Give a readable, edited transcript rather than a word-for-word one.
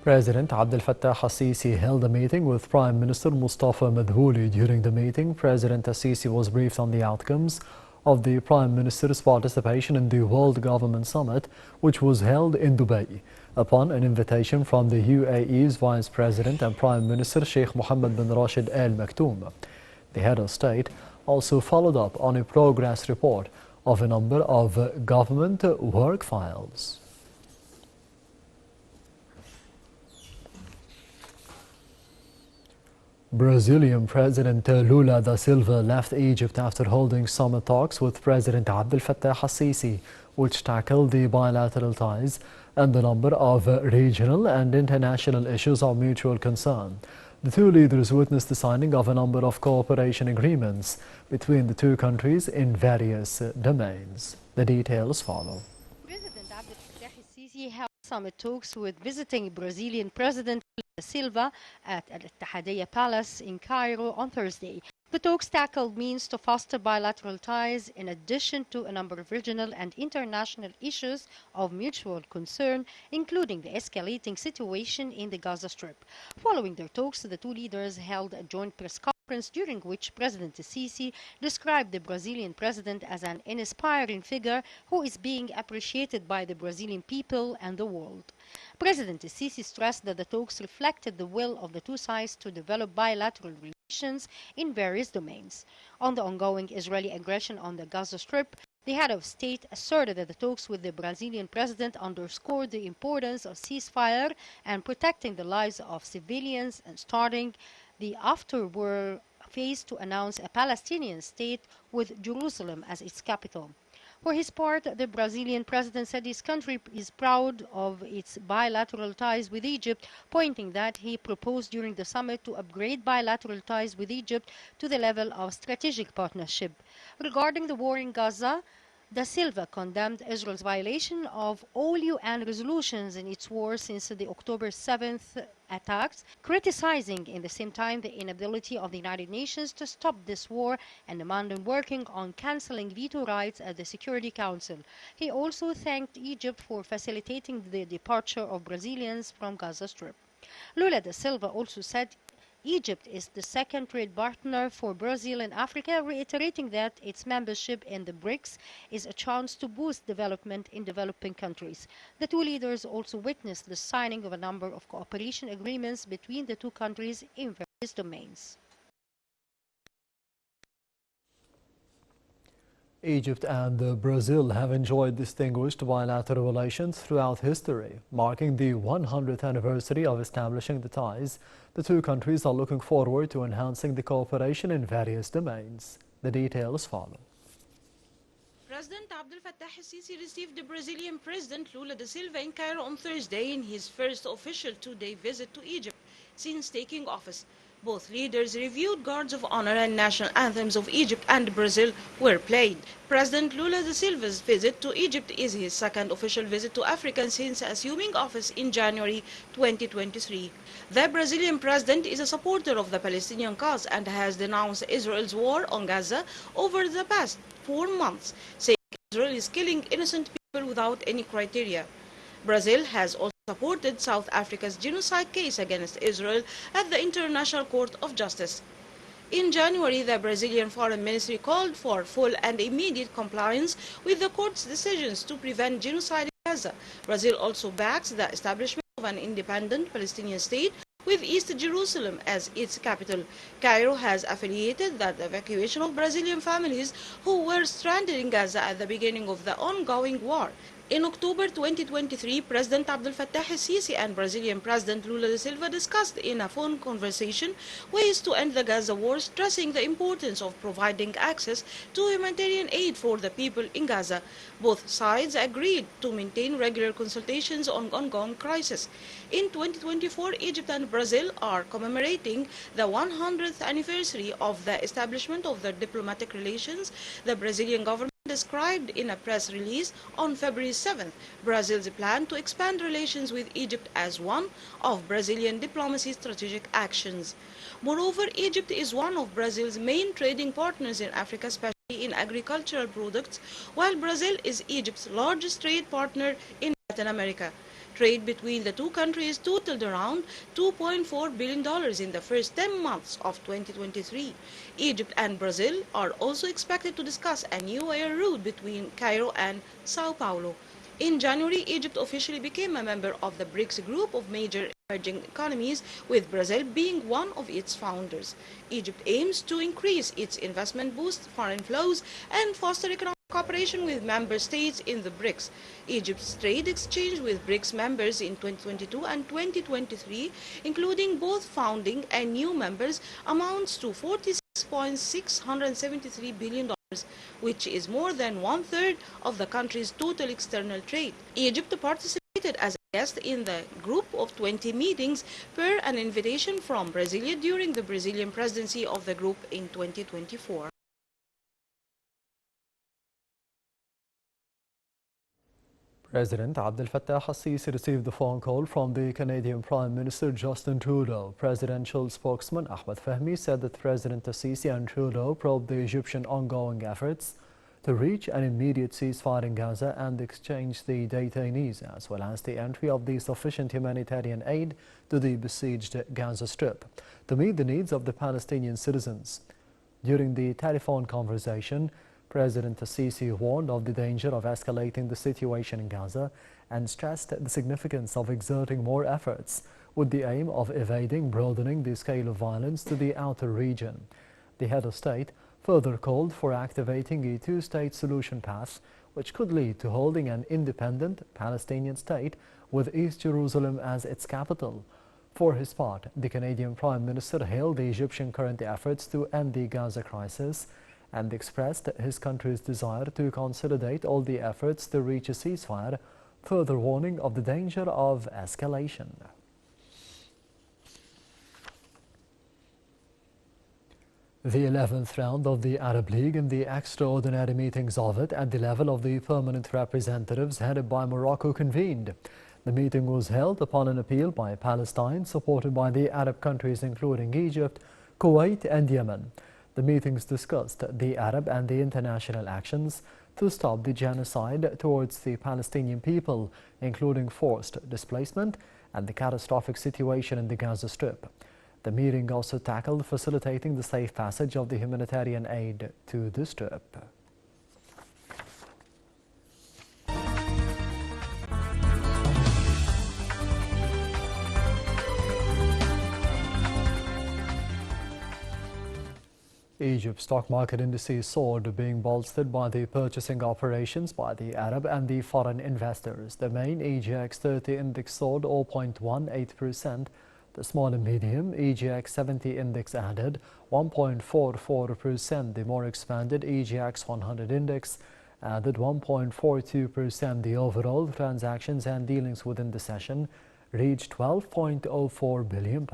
President Abdel Fattah al-Sisi held a meeting with Prime Minister Mustafa Madhouli. During the meeting, President al-Sisi was briefed on the outcomes of the Prime Minister's participation in the World Government Summit, which was held in Dubai, upon an invitation from the UAE's Vice President and Prime Minister Sheikh Mohammed bin Rashid Al Maktoum. The head of state also followed up on a progress report of a number of government work files. Brazilian President Lula da Silva left Egypt after holding summit talks with President Abdel Fattah al-Sisi, which tackled the bilateral ties and a number of regional and international issues of mutual concern. The two leaders witnessed the signing of a number of cooperation agreements between the two countries in various domains. The details follow. President Abdel Fattah al-Sisi held summit talks with visiting Brazilian President Lula da Silva at Al-Ittihadiyya Palace in Cairo on Thursday. The talks tackled means to foster bilateral ties in addition to a number of regional and international issues of mutual concern, including the escalating situation in the Gaza Strip. Following their talks, the two leaders held a joint press conference during which President Sisi described the Brazilian president as an inspiring figure who is being appreciated by the Brazilian people and the world. President Sisi stressed that the talks reflected the will of the two sides to develop bilateral relations in various domains. On the ongoing Israeli aggression on the Gaza Strip, the head of state asserted that the talks with the Brazilian president underscored the importance of ceasefire and protecting the lives of civilians and starting the after-war phase to announce a Palestinian state with Jerusalem as its capital. For his part, the Brazilian president said his country is proud of its bilateral ties with Egypt, pointing that he proposed during the summit to upgrade bilateral ties with Egypt to the level of strategic partnership. Regarding the war in Gaza, Da Silva condemned Israel's violation of all UN resolutions in its war since the October 7th attacks, criticizing in the same time the inability of the United Nations to stop this war and demanding working on cancelling veto rights at the Security Council. He also thanked Egypt for facilitating the departure of Brazilians from Gaza Strip. Lula da Silva also said Egypt is the second trade partner for Brazil in Africa, reiterating that its membership in the BRICS is a chance to boost development in developing countries. The two leaders also witnessed the signing of a number of cooperation agreements between the two countries in various domains. Egypt and Brazil have enjoyed distinguished bilateral relations throughout history. Marking the 100th anniversary of establishing the ties, the two countries are looking forward to enhancing the cooperation in various domains. The details follow. President Abdel Fattah al-Sisi received the Brazilian President Lula da Silva in Cairo on Thursday in his first official two-day visit to Egypt since taking office. Both leaders reviewed guards of honor and national anthems of Egypt and Brazil were played. President Lula da Silva's visit to Egypt is his second official visit to Africa since assuming office in January 2023. The Brazilian president is a supporter of the Palestinian cause and has denounced Israel's war on Gaza over the past 4 months, saying Israel is killing innocent people without any criteria. Brazil has also supported South Africa's genocide case against Israel at the International Court of Justice. In January, the Brazilian Foreign Ministry called for full and immediate compliance with the court's decisions to prevent genocide in Gaza. Brazil also backs the establishment of an independent Palestinian state with East Jerusalem as its capital. Cairo has affiliated that the evacuation of Brazilian families who were stranded in Gaza at the beginning of the ongoing war. In October 2023, President Abdel Fattah al-Sisi and Brazilian President Lula da Silva discussed in a phone conversation ways to end the Gaza war, stressing the importance of providing access to humanitarian aid for the people in Gaza. Both sides agreed to maintain regular consultations on ongoing crisis. In 2024, Egypt and Brazil are commemorating the 100th anniversary of the establishment of their diplomatic relations. The Brazilian government described in a press release on February 7th Brazil's plan to expand relations with Egypt as one of Brazilian diplomacy's strategic actions. Moreover, Egypt is one of Brazil's main trading partners in Africa, especially in agricultural products, while Brazil is Egypt's largest trade partner in Latin America. Trade between the two countries totaled around $2.4 billion in the first 10 months of 2023. Egypt and Brazil are also expected to discuss a new air route between Cairo and Sao Paulo. In January, Egypt officially became a member of the BRICS group of major emerging economies, with Brazil being one of its founders. Egypt aims to increase its investment, boost foreign flows, and foster economic cooperation with member states in the BRICS. Egypt's trade exchange with BRICS members in 2022 and 2023, including both founding and new members, amounts to $46.673 billion, which is more than one-third of the country's total external trade. Egypt participated as a guest in the group of 20 meetings per an invitation from Brasilia during the Brazilian presidency of the group in 2024. President Abdel Fattah al-Sisi received a phone call from the Canadian Prime Minister Justin Trudeau. Presidential spokesman Ahmed Fahmy said that President al-Sisi and Trudeau probed the Egyptian ongoing efforts to reach an immediate ceasefire in Gaza and exchange the detainees, as well as the entry of the sufficient humanitarian aid to the besieged Gaza Strip to meet the needs of the Palestinian citizens. During the telephone conversation, President al-Sisi warned of the danger of escalating the situation in Gaza and stressed the significance of exerting more efforts with the aim of broadening the scale of violence to the outer region. The head of state further called for activating a two-state solution path, which could lead to holding an independent Palestinian state with East Jerusalem as its capital. For his part, the Canadian Prime Minister hailed the Egyptian current efforts to end the Gaza crisis and expressed his country's desire to consolidate all the efforts to reach a ceasefire, further warning of the danger of escalation. The 11th round of the Arab League and the extraordinary meetings of it at the level of the permanent representatives headed by Morocco convened. The meeting was held upon an appeal by Palestine, supported by the Arab countries including Egypt, Kuwait and Yemen. The meetings discussed the Arab and the international actions to stop the genocide towards the Palestinian people, including forced displacement and the catastrophic situation in the Gaza Strip. The meeting also tackled facilitating the safe passage of the humanitarian aid to the Strip. Egypt's stock market indices soared, being bolstered by the purchasing operations by the Arab and the foreign investors. The main EGX 30 index soared 0.18%. The small and medium EGX 70 index added 1.44%. The more expanded EGX 100 index added 1.42%. The overall transactions and dealings within the session reached £12.04 billion.